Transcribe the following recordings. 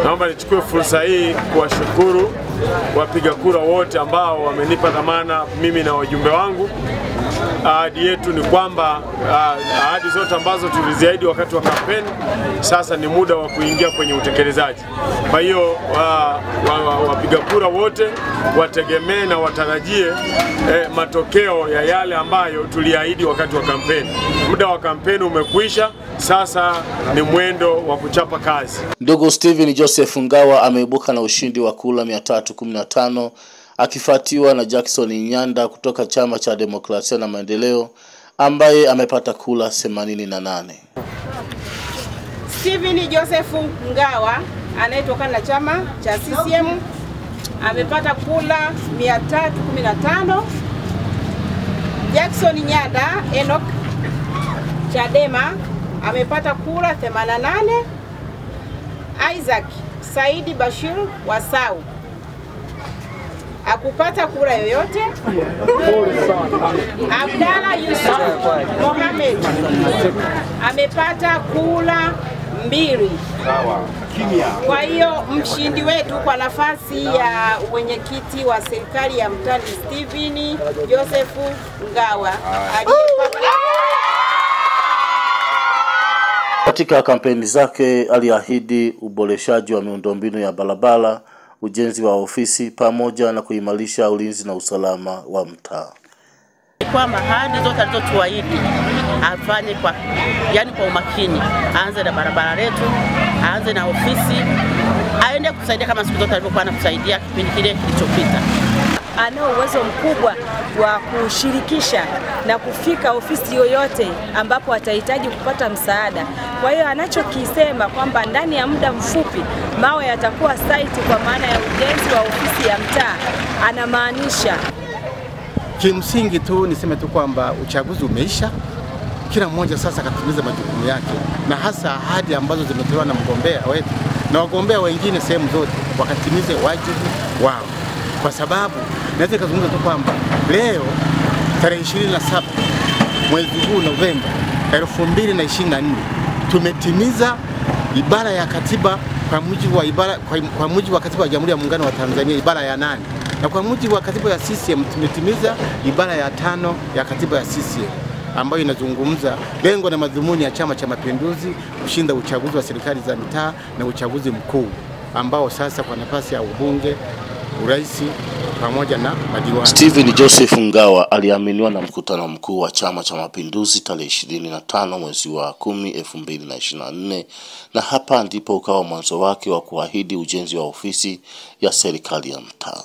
Naomba nichukue fursa hii kuwashukuru wapiga kura wote ambao wamenipa dhamana mimi na wajumbe wangu. Ahadi yetu ni kwamba ahadi zote ambazo tuliziahidi wakati wa kampeni sasa ni muda wa kuingia kwenye utekelezaji. Kwa hiyo wapiga kura wote wategemee na watarajie matokeo ya yale ambayo tuliahidi wakati wa kampeni. Muda wa kampeni umekwisha, sasa ni mwendo wa kuchapa kazi. Ndugu Steven Joseph Ngawa ameibuka na ushindi wa kura 315 akifuatiwa na Jackson Nyanda kutoka Chama cha Demokrasia na Maendeleo ambaye amepata kura 88. Steven Joseph Ngawa anayetokana na chama cha CCM amepata kura 315. Jackson Nyanda Enoch Chadema amepata kura 88. Isaac Saidi Bashir Wasau akupata kura yoyote. Abdalla Yusuf Mohamed amepata kura 2. Kwa hiyo mshindi wetu kwa nafasi ya mwenyekiti wa serikali ya mtaa Steven Joseph Ngawa aliyepata. Katika kampeni zake aliahidi uboreshaji wa miundombinu ya barabara, ujenzi wa ofisi pamoja na kuimarisha ulinzi na usalama wa mtaa. Kwamba ahadi zote alizotuahidi afanye kwa umakini, aanze na barabara letu, aanze na ofisi, aende kusaidia kama siku zote alivyokuwa anatusaidia kipindi kile kilichopita. Ana uwezo mkubwa wa kushirikisha na kufika ofisi yoyote ambapo atahitaji kupata msaada. Kwa hiyo anachokisema kwamba ndani ya muda mfupi mawe yatakuwa site kwa maana ya ujenzi wa ofisi ya mtaa, anamaanisha. Kimsingi tu niseme tu kwamba uchaguzi umeisha, kila mmoja sasa katimiza majukumu yake, na hasa ahadi ambazo zimetolewa na mgombea wetu na wagombea wengine sehemu zote wakatimize wajibu wao. Kwa sababu naweza kuzungumza tu kwamba leo tarehe 27 mwezi huu Novemba 2024 tumetimiza ibara ya katiba kwa mujibu wa katiba ya Jamhuri ya Muungano wa Tanzania ibara ya 8, na kwa mujibu wa katiba ya CCM tumetimiza ibara ya 5 ya katiba ya CCM ambayo inazungumza lengo na madhumuni ya Chama cha Mapinduzi kushinda uchaguzi wa serikali za mitaa na uchaguzi mkuu ambao sasa kwa nafasi ya ubunge, urais pamoja na madiwani. Steven Joseph Ngawa aliaminiwa na mkutano mkuu wa Chama cha Mapinduzi tarehe 25 mwezi wa 10 2024, na hapa ndipo ukawa mwanzo wake wa kuahidi ujenzi wa ofisi ya serikali ya mtaa.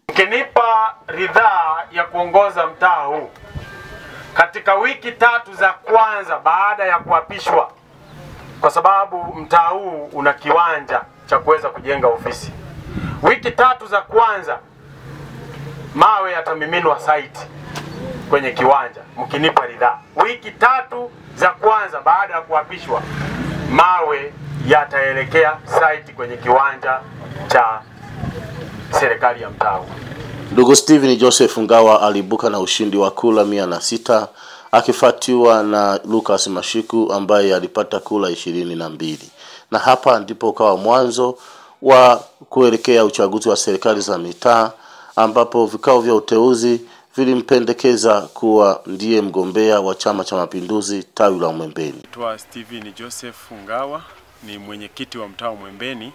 Mkinipa ridhaa ya kuongoza mtaa huu katika wiki 3 za kwanza baada ya kuapishwa, kwa sababu mtaa huu una kiwanja cha kuweza kujenga ofisi, wiki 3 za kwanza mawe yatamiminwa site kwenye kiwanja mkinipa ridhaa. Wiki 3 za kwanza baada ya kuapishwa mawe yataelekea site kwenye kiwanja cha serikali ya mtaa. Ndugu Steven Joseph Ngawa alibuka na ushindi wa kura 106 akifuatiwa na Lucas Mashiku ambaye alipata kura 22, na hapa ndipo ukawa mwanzo wa kuelekea uchaguzi wa serikali za mitaa ambapo vikao vya uteuzi vilimpendekeza kuwa ndiye mgombea wa Chama cha Mapinduzi tawi la Mwembeni. Naitwa Steven Joseph Ngawa, ni mwenyekiti wa mtaa Mwembeni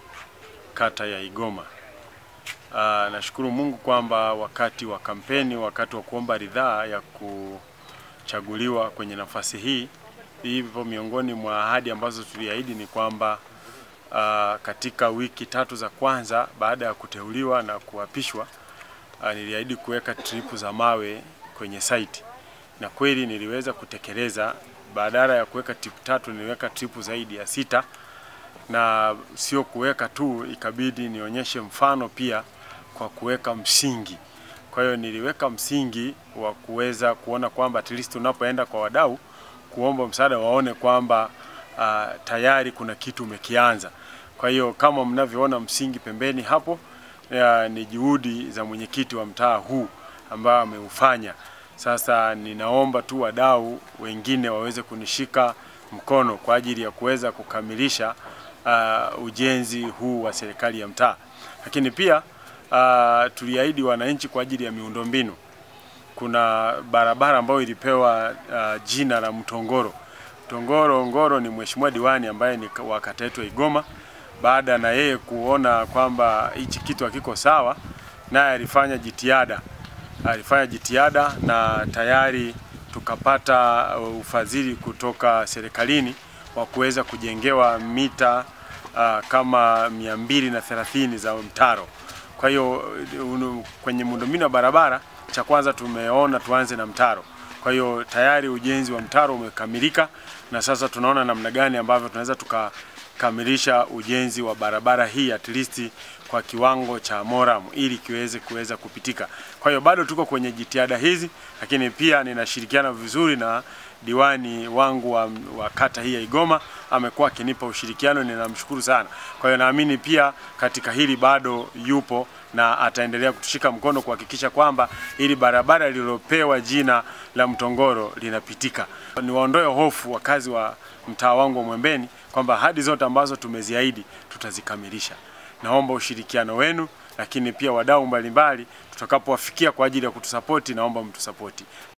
kata ya Igoma. Nashukuru Mungu kwamba wakati wa kampeni, wakati wa kuomba ridhaa ya kuchaguliwa kwenye nafasi hii, hivyo miongoni mwa ahadi ambazo tuliahidi ni kwamba katika wiki 3 za kwanza baada ya kuteuliwa na kuapishwa niliahidi kuweka tripu za mawe kwenye site, na kweli niliweza kutekeleza. Badala ya kuweka tripu 3 niliweka tripu zaidi ya 6, na sio kuweka tu, ikabidi nionyeshe mfano pia kwa kuweka msingi. Kwa hiyo niliweka msingi wa kuweza kuona kwamba at least unapoenda kwa wadau kuomba msaada waone kwamba tayari kuna kitu umekianza. Kwa hiyo kama mnavyoona msingi pembeni hapo ni juhudi za mwenyekiti wa mtaa huu ambao ameufanya. Sasa ninaomba tu wadau wengine waweze kunishika mkono kwa ajili ya kuweza kukamilisha ujenzi huu wa serikali ya mtaa. Lakini pia tuliahidi wananchi kwa ajili ya miundombinu. Kuna barabara ambayo ilipewa jina la Mtongoro. Ngoro ni mheshimiwa diwani ambaye ni wa kata yetu ya Igoma. Baada na yeye kuona kwamba hichi kitu hakiko sawa, naye alifanya jitihada na tayari tukapata ufadhili kutoka serikalini wa kuweza kujengewa mita kama 230 za mtaro. Kwa hiyo kwenye miundombinu ya barabara, cha kwanza tumeona tuanze na mtaro. Kwa hiyo tayari ujenzi wa mtaro umekamilika, na sasa tunaona namna gani ambavyo tunaweza tukakamilisha ujenzi wa barabara hii at least kwa kiwango cha moram ili kuweza kupitika. Kwa hiyo bado tuko kwenye jitihada hizi, lakini pia ninashirikiana vizuri na diwani wangu wa kata hii ya Igoma. Amekuwa akinipa ushirikiano, ninamshukuru sana. Kwa hiyo naamini pia katika hili bado yupo na ataendelea kutushika mkono kuhakikisha kwamba ili barabara lililopewa jina la Mtongoro linapitika. Niwaondoe hofu wakazi wa mtaa wangu wa Mwembeni kwamba ahadi zote ambazo tumeziahidi tutazikamilisha. Naomba ushirikiano wenu, lakini pia wadau mbalimbali tutakapowafikia kwa ajili ya kutusapoti, naomba mtusapoti.